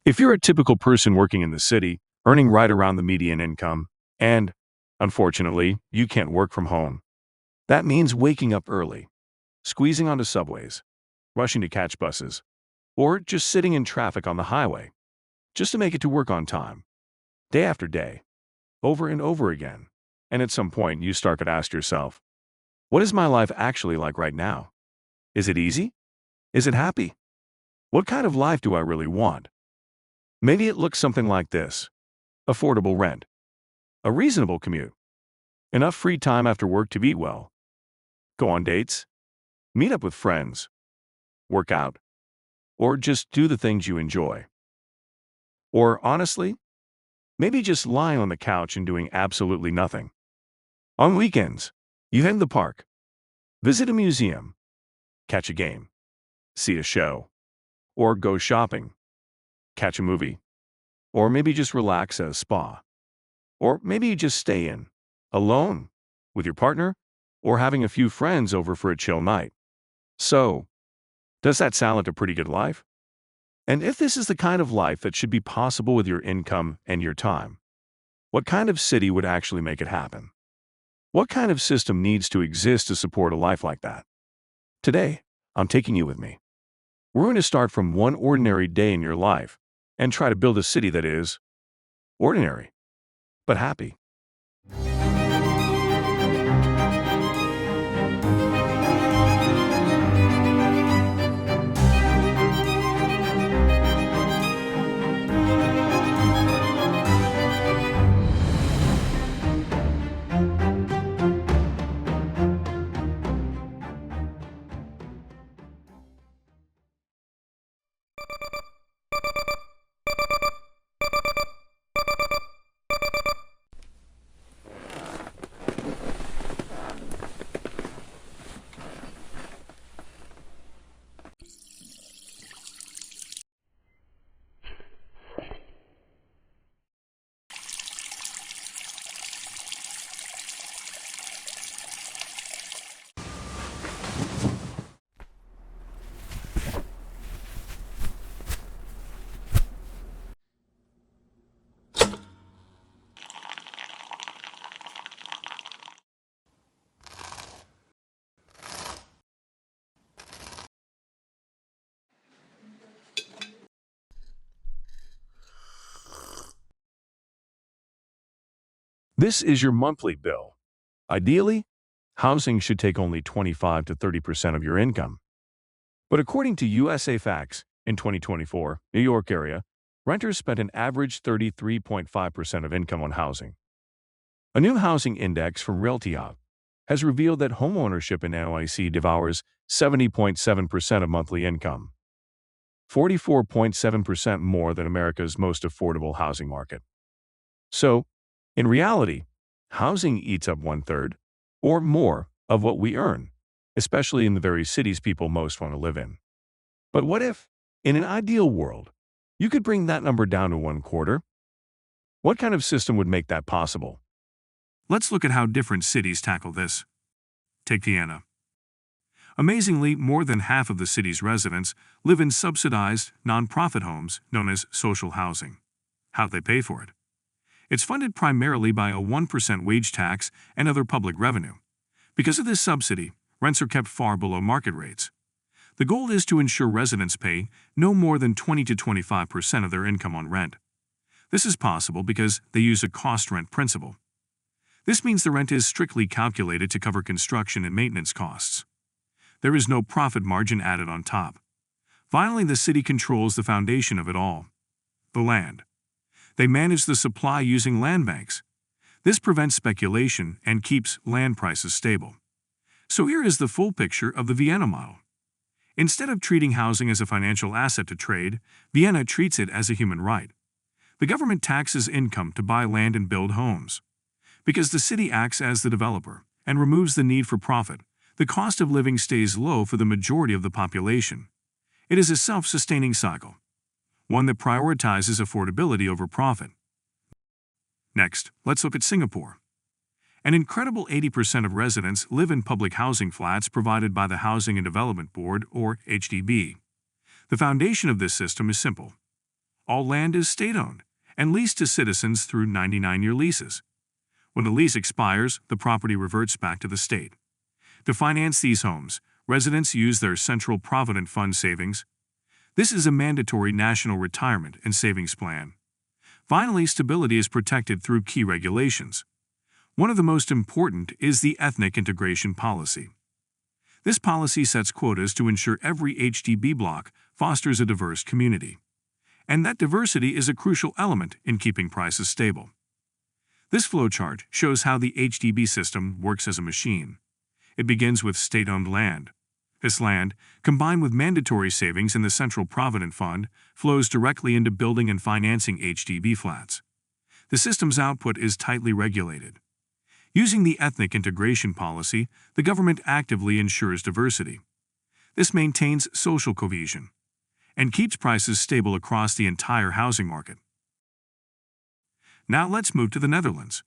If you're a typical person working in the city, earning right around the median income, and, unfortunately, you can't work from home, that means waking up early, squeezing onto subways, rushing to catch buses, or just sitting in traffic on the highway, just to make it to work on time, day after day, over and over again. And at some point, you start to ask yourself, what is my life actually like right now? Is it easy? Is it happy? What kind of life do I really want? Maybe it looks something like this: affordable rent, a reasonable commute, enough free time after work to eat well, go on dates, meet up with friends, work out, or just do the things you enjoy. Or honestly, maybe just lying on the couch and doing absolutely nothing. On weekends, you head to the park, visit a museum, catch a game, see a show, or go shopping, catch a movie, or maybe just relax at a spa. Or maybe you just stay in, alone, with your partner, or having a few friends over for a chill night. So, does that sound like a pretty good life? And if this is the kind of life that should be possible with your income and your time, what kind of city would actually make it happen? What kind of system needs to exist to support a life like that? Today, I'm taking you with me. We're going to start from one ordinary day in your life and try to build a city that is ordinary, but happy. This is your monthly bill. Ideally, housing should take only 25 to 30% of your income. But according to USA Facts, in 2024, New York area, renters spent an average 33.5% of income on housing. A new housing index from RealtyHub has revealed that homeownership in NYC devours 70.7% of monthly income, 44.7% more than America's most affordable housing market. So, in reality, housing eats up 1/3 or more of what we earn, especially in the very cities people most want to live in. But what if, in an ideal world, you could bring that number down to 1/4? What kind of system would make that possible? Let's look at how different cities tackle this. Take Vienna. Amazingly, more than half of the city's residents live in subsidized, non-profit homes known as social housing. How do they pay for it? It's funded primarily by a 1% wage tax and other public revenue. Because of this subsidy, rents are kept far below market rates. The goal is to ensure residents pay no more than 20 to 25% of their income on rent. This is possible because they use a cost rent principle. This means the rent is strictly calculated to cover construction and maintenance costs. There is no profit margin added on top. Finally, the city controls the foundation of it all: the land. They manage the supply using land banks. This prevents speculation and keeps land prices stable. So here is the full picture of the Vienna model. Instead of treating housing as a financial asset to trade, Vienna treats it as a human right. The government taxes income to buy land and build homes. Because the city acts as the developer and removes the need for profit, the cost of living stays low for the majority of the population. It is a self-sustaining cycle, one that prioritizes affordability over profit. Next, let's look at Singapore. An incredible 80% of residents live in public housing flats provided by the Housing and Development Board, or HDB. The foundation of this system is simple. all land is state-owned and leased to citizens through 99-year leases. When the lease expires, the property reverts back to the state. To finance these homes, residents use their Central Provident Fund savings. This is a mandatory national retirement and savings plan. Finally, stability is protected through key regulations. One of the most important is the ethnic integration policy. This policy sets quotas to ensure every HDB block fosters a diverse community. And that diversity is a crucial element in keeping prices stable. This flowchart shows how the HDB system works as a machine. It begins with state-owned land. This land, combined with mandatory savings in the Central Provident Fund, flows directly into building and financing HDB flats. The system's output is tightly regulated. Using the ethnic integration policy, the government actively ensures diversity. This maintains social cohesion and keeps prices stable across the entire housing market. Now let's move to the Netherlands.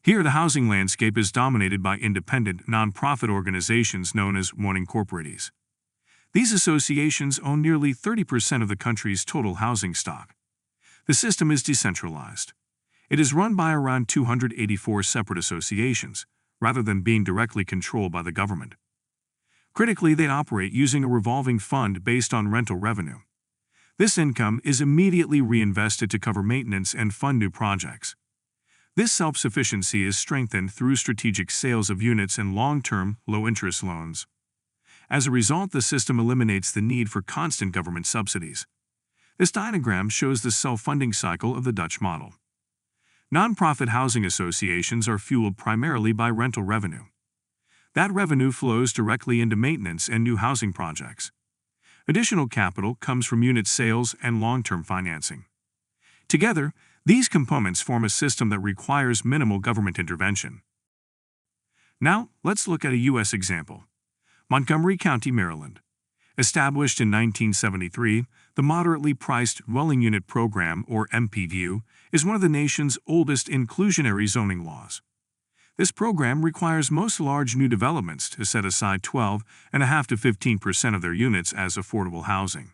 Here, the housing landscape is dominated by independent, non-profit organizations known as Woningcorporaties. These associations own nearly 30% of the country's total housing stock. The system is decentralized. It is run by around 284 separate associations, rather than being directly controlled by the government. Critically, they operate using a revolving fund based on rental revenue. This income is immediately reinvested to cover maintenance and fund new projects. This self-sufficiency is strengthened through strategic sales of units and long-term, low-interest loans. As a result, the system eliminates the need for constant government subsidies. This diagram shows the self-funding cycle of the Dutch model. Nonprofit housing associations are fueled primarily by rental revenue. That revenue flows directly into maintenance and new housing projects. Additional capital comes from unit sales and long-term financing. Together, these components form a system that requires minimal government intervention. Now, let's look at a U.S. example. Montgomery County, Maryland. Established in 1973, the Moderately Priced Dwelling Unit Program, or MPDU, is one of the nation's oldest inclusionary zoning laws. This program requires most large new developments to set aside 12.5% to 15% of their units as affordable housing.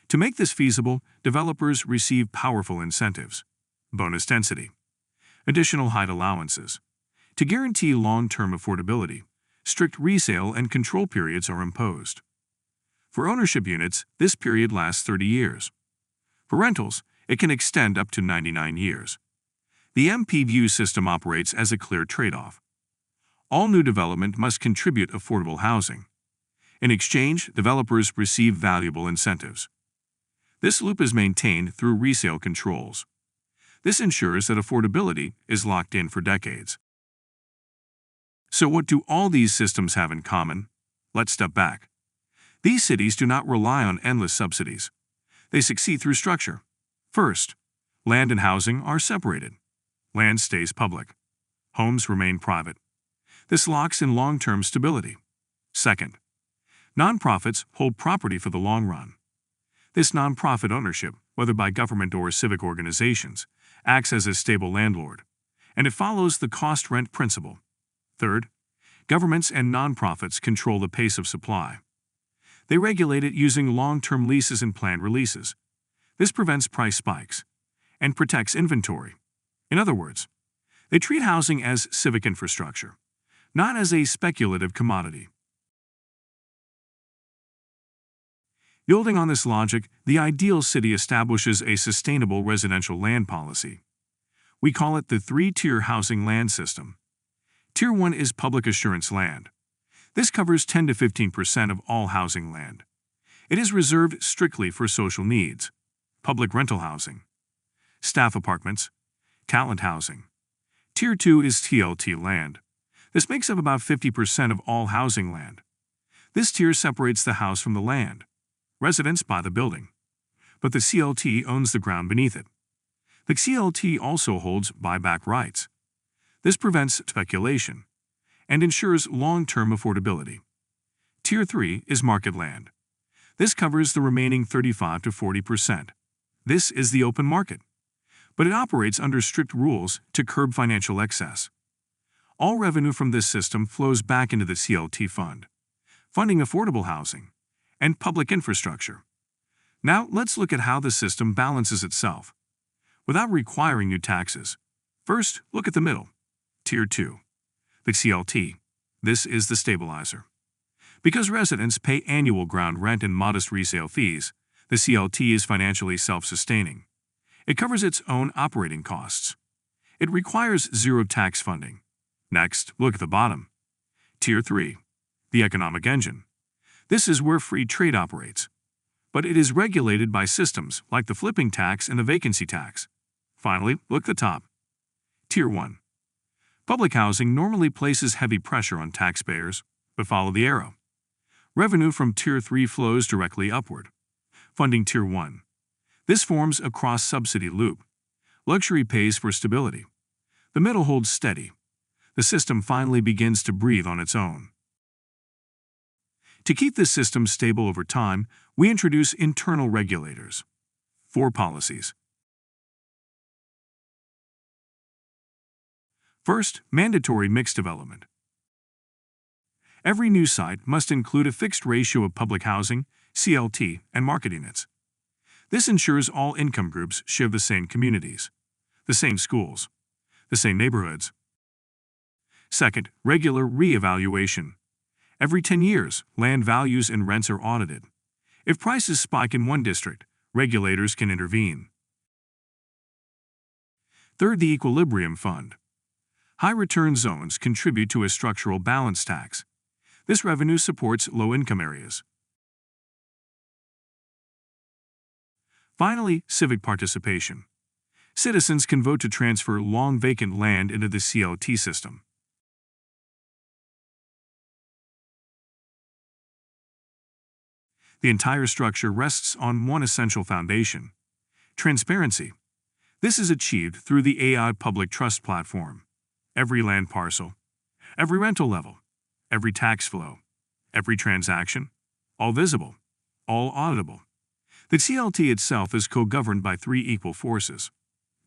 To make this feasible, developers receive powerful incentives: bonus density, additional height allowances. To guarantee long-term affordability, strict resale and control periods are imposed. For ownership units, this period lasts 30 years. For rentals, it can extend up to 99 years. The MPDU system operates as a clear trade-off. All new development must contribute affordable housing. In exchange, developers receive valuable incentives. This loop is maintained through resale controls. This ensures that affordability is locked in for decades. So what do all these systems have in common? Let's step back. These cities do not rely on endless subsidies. They succeed through structure. First, land and housing are separated. Land stays public. Homes remain private. This locks in long-term stability. Second, nonprofits hold property for the long run. This nonprofit ownership, whether by government or civic organizations, acts as a stable landlord, and it follows the cost-rent principle. Third, governments and nonprofits control the pace of supply. They regulate it using long-term leases and planned releases. This prevents price spikes and protects inventory. In other words, they treat housing as civic infrastructure, not as a speculative commodity. Building on this logic, the ideal city establishes a sustainable residential land policy. We call it the three-tier housing land system. Tier 1 is public assurance land. This covers 10 to 15% of all housing land. It is reserved strictly for social needs: public rental housing, staff apartments, talent housing. Tier 2 is TLT land. This makes up about 50% of all housing land. This tier separates the house from the land. Residents buy the building, but the CLT owns the ground beneath it. The CLT also holds buyback rights. This prevents speculation and ensures long-term affordability. Tier 3 is market land. This covers the remaining 35 to 40%. This is the open market, but it operates under strict rules to curb financial excess. All revenue from this system flows back into the CLT fund, funding affordable housing and public infrastructure. Now, let's look at how the system balances itself without requiring new taxes. First, look at the middle, Tier 2, the CLT. This is the stabilizer. Because residents pay annual ground rent and modest resale fees, the CLT is financially self-sustaining. It covers its own operating costs. It requires zero tax funding. Next, look at the bottom. Tier 3, the economic engine. This is where free trade operates. But it is regulated by systems like the flipping tax and the vacancy tax. Finally, look at the top. Tier 1. Public housing normally places heavy pressure on taxpayers, but follow the arrow. Revenue from Tier 3 flows directly upward, funding Tier 1. This forms a cross-subsidy loop. Luxury pays for stability. The middle holds steady. The system finally begins to breathe on its own. To keep this system stable over time, we introduce internal regulators. 4 policies. First, mandatory mixed development. Every new site must include a fixed ratio of public housing, CLT, and market units. This ensures all income groups share the same communities, the same schools, the same neighborhoods. Second, regular re-evaluation. Every 10 years, land values and rents are audited. If prices spike in one district, regulators can intervene. Third, the equilibrium fund. High-return zones contribute to a structural balance tax. This revenue supports low-income areas. Finally, civic participation. Citizens can vote to transfer long-vacant land into the CLT system. The entire structure rests on one essential foundation: transparency. This is achieved through the AI public trust platform. Every land parcel, every rental level, every tax flow, every transaction, all visible, all auditable. The CLT itself is co-governed by 3 equal forces: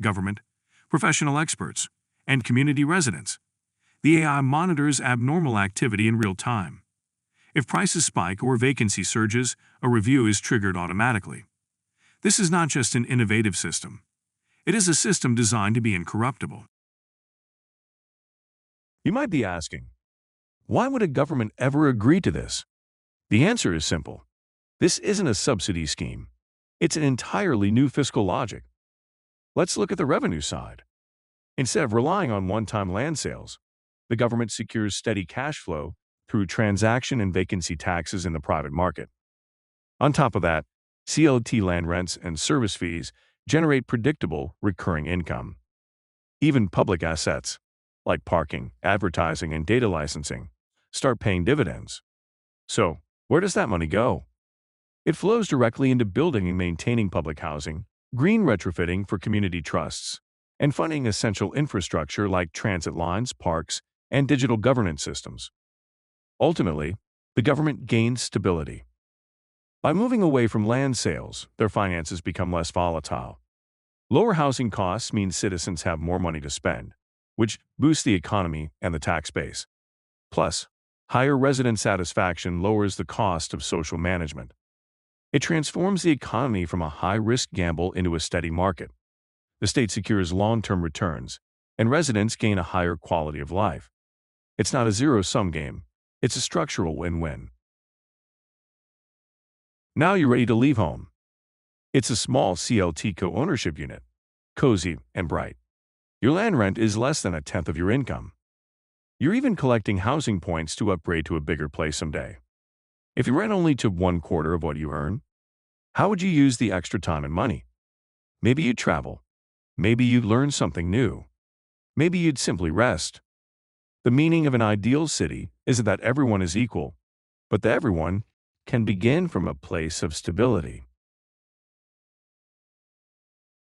government, professional experts, and community residents. The AI monitors abnormal activity in real time. If prices spike or vacancy surges, a review is triggered automatically. This is not just an innovative system. It is a system designed to be incorruptible. You might be asking, why would a government ever agree to this? The answer is simple. This isn't a subsidy scheme. It's an entirely new fiscal logic. Let's look at the revenue side. Instead of relying on one-time land sales, the government secures steady cash flow through transaction and vacancy taxes in the private market. On top of that, CLT land rents and service fees generate predictable, recurring income. Even public assets, like parking, advertising, and data licensing, start paying dividends. So, where does that money go? It flows directly into building and maintaining public housing, green retrofitting for community trusts, and funding essential infrastructure like transit lines, parks, and digital governance systems. Ultimately, the government gains stability. By moving away from land sales, their finances become less volatile. Lower housing costs mean citizens have more money to spend, which boosts the economy and the tax base. Plus, higher resident satisfaction lowers the cost of social management. It transforms the economy from a high-risk gamble into a steady market. The state secures long-term returns, and residents gain a higher quality of life. It's not a zero-sum game. It's a structural win-win. Now you're ready to leave home. It's a small CLT co-ownership unit, cozy and bright. Your land rent is less than 1/10 of your income. You're even collecting housing points to upgrade to a bigger place someday. If you rent only to 1/4 of what you earn, how would you use the extra time and money? Maybe you'd travel. Maybe you'd learn something new. Maybe you'd simply rest. The meaning of an ideal city isn't that everyone is equal, but that everyone can begin from a place of stability.